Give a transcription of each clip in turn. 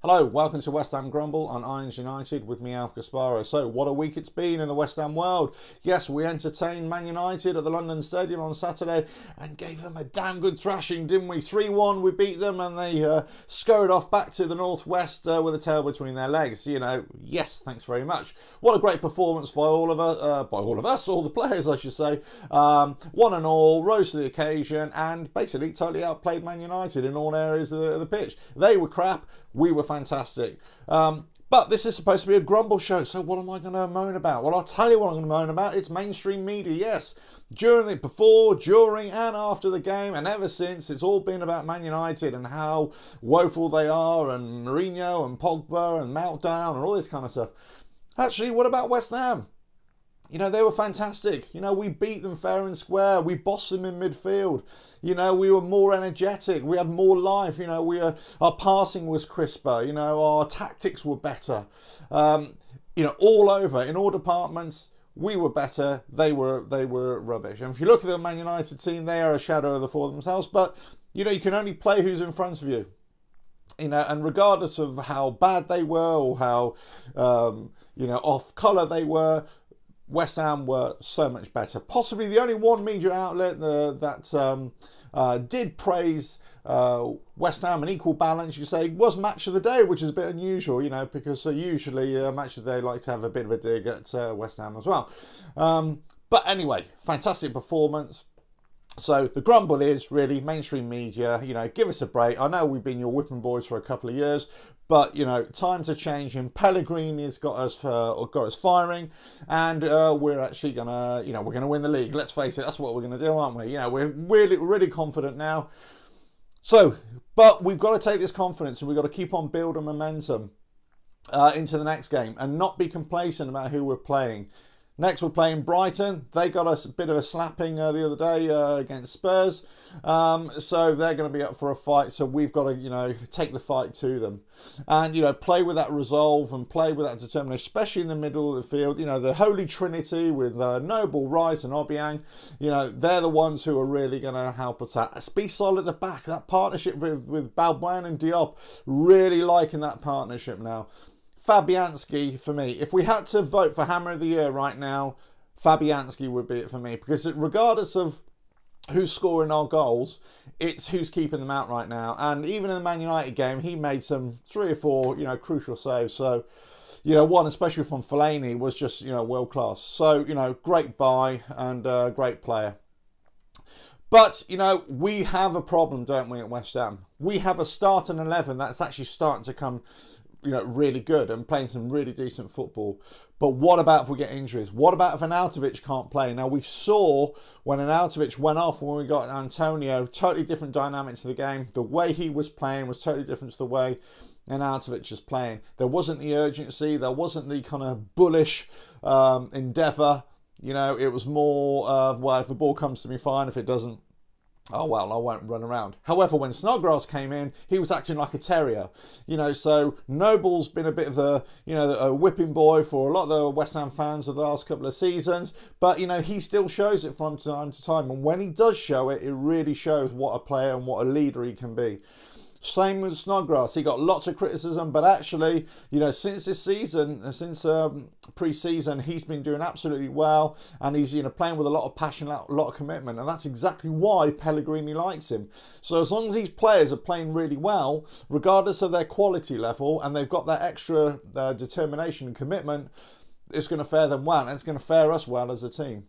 Hello, welcome to West Ham Grumble on Irons United with me, Alf Gasparo. So, what a week it's been in the West Ham world. Yes, we entertained Man United at the London Stadium on Saturday and gave them a damn good thrashing, didn't we? 3-1, we beat them and they scurried off back to the northwest with a tail between their legs. You know, yes, thanks very much. What a great performance by all of us, all the players, I should say. One and all, rose to the occasion and basically totally outplayed Man United in all areas of the pitch. They were crap. We were fantastic. But this is supposed to be a grumble show, so what am I going to moan about? Well, I'll tell you what I'm going to moan about. It's mainstream media, yes. Before, during, and after the game, and ever since, it's all been about Man United and how woeful they are, and Mourinho, and Pogba, and Meltdown, and all this kind of stuff. Actually, what about West Ham? You know, they were fantastic. You know, we beat them fair and square. We bossed them in midfield. You know, we were more energetic. We had more life. You know, our passing was crisper. You know, our tactics were better. You know, all over, in all departments, we were better. They were rubbish. And if you look at the Man United team, they are a shadow of the four themselves. But, you know, you can only play who's in front of you. You know, and regardless of how bad they were or how, you know, off colour they were, West Ham were so much better. Possibly the only one media outlet that did praise West Ham an equal balance, you say, was Match of the Day, which is a bit unusual, you know, because usually Match of the Day like to have a bit of a dig at West Ham as well. But anyway, fantastic performance. So the grumble is really mainstream media, you know, give us a break. I know we've been your whipping boys for a couple of years, but, you know, time to change him. Pellegrini's got us firing, and we're actually going to, you know, we're going to win the league. Let's face it, that's what we're going to do, aren't we? You know, we're really confident now. So, but we've got to take this confidence and we've got to keep on building momentum into the next game and not be complacent about who we're playing. Next, we're playing Brighton. They got us a bit of a slapping the other day against Spurs. So they're going to be up for a fight. So we've got to, you know, take the fight to them. And, you know, play with that resolve and play with that determination, especially in the middle of the field. You know, the Holy Trinity with Noble, Rice and Obiang, you know, they're the ones who are really going to help us out. Let's be solid at the back. That partnership with Balbuena and Diop, really liking that partnership now. Fabianski, for me, if we had to vote for Hammer of the Year right now, Fabianski would be it for me. Because regardless of who's scoring our goals, it's who's keeping them out right now. And even in the Man United game, he made some 3 or 4, you know, crucial saves. So, you know, one, especially from Fellaini, was just, you know, world class. So, you know, great buy and great player. But, you know, we have a problem, don't we, at West Ham? We have a starting 11 that's actually starting to come, you know, really good and playing some really decent football. But what about if we get injuries? What about if Arnautovic can't play? Now, we saw when Arnautovic went off when we got Antonio, totally different dynamics of the game. The way he was playing was totally different to the way Arnautovic is playing. There wasn't the urgency. There wasn't the kind of bullish endeavour. You know, it was more, well, if the ball comes to me, fine. If it doesn't, oh, well, I won't run around. However, when Snodgrass came in, he was acting like a terrier. You know, so Noble's been a bit of a, you know, a whipping boy for a lot of the West Ham fans of the last couple of seasons. But, you know, he still shows it from time to time. And when he does show it, it really shows what a player and what a leader he can be. Same with Snodgrass. He got lots of criticism, but actually, you know, since this season, since pre-season, he's been doing absolutely well, and he's, you know, playing with a lot of passion, a lot of commitment, and that's exactly why Pellegrini likes him. So as long as these players are playing really well, regardless of their quality level, and they've got that extra determination and commitment, it's going to fare them well, and it's going to fare us well as a team.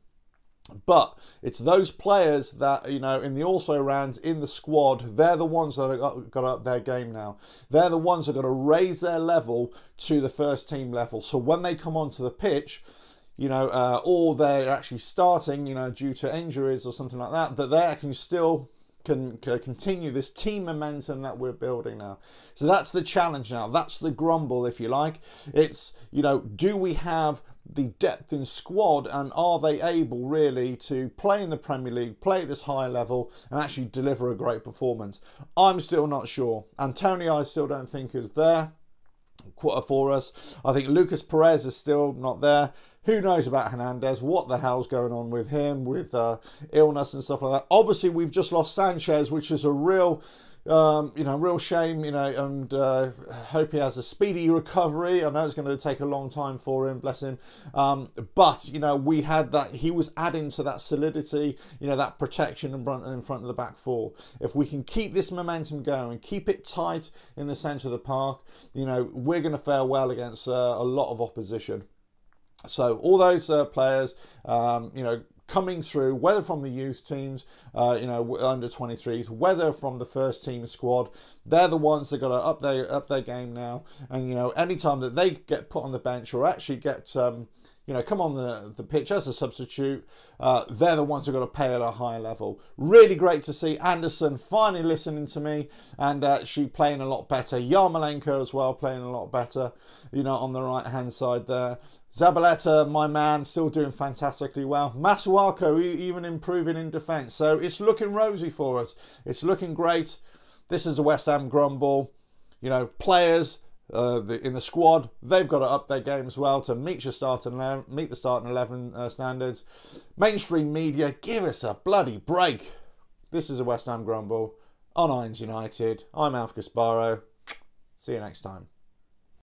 But it's those players that, you know, in the also-rans, in the squad, they're the ones that have got up their game now. They're the ones that are going to raise their level to the first team level. So when they come onto the pitch, you know, or they're actually starting, you know, due to injuries or something like that, that they actually still can continue this team momentum that we're building now. So that's the challenge now. That's the grumble, if you like. It's, you know, do we have the depth in squad, and are they able really to play in the Premier League, play at this high level and actually deliver a great performance? I'm still not sure. Antonio, I still don't think is there for us. I think Lucas Perez is still not there. Who knows about Hernandez? What the hell's going on with him, with illness and stuff like that? Obviously, we've just lost Sanchez, which is a real, You know, real shame, you know, and hope he has a speedy recovery. I know it's going to take a long time for him, bless him. But, you know, we had that, he was adding to that solidity, you know, that protection in front of the back four. If we can keep this momentum going, keep it tight in the centre of the park, you know, we're going to fare well against a lot of opposition. So all those players, you know, coming through, whether from the youth teams, you know, under 23s, whether from the first team squad, they're the ones that got to up their game now. And, you know, anytime that they get put on the bench or actually get, you know, come on the pitch as a substitute, they're the ones who got to play at a higher level. Really great to see Anderson finally listening to me and she playing a lot better. Yarmolenko as well playing a lot better, you know, on the right hand side there. Zabaleta, my man, still doing fantastically well. Masuako even improving in defence. So it's looking rosy for us. It's looking great. This is a West Ham Grumble. You know, players in the squad, they've got to up their game as well to meet the starting 11 standards. Mainstream media, give us a bloody break. This is a West Ham Grumble on Irons United. I'm Alf Gasparo. See you next time.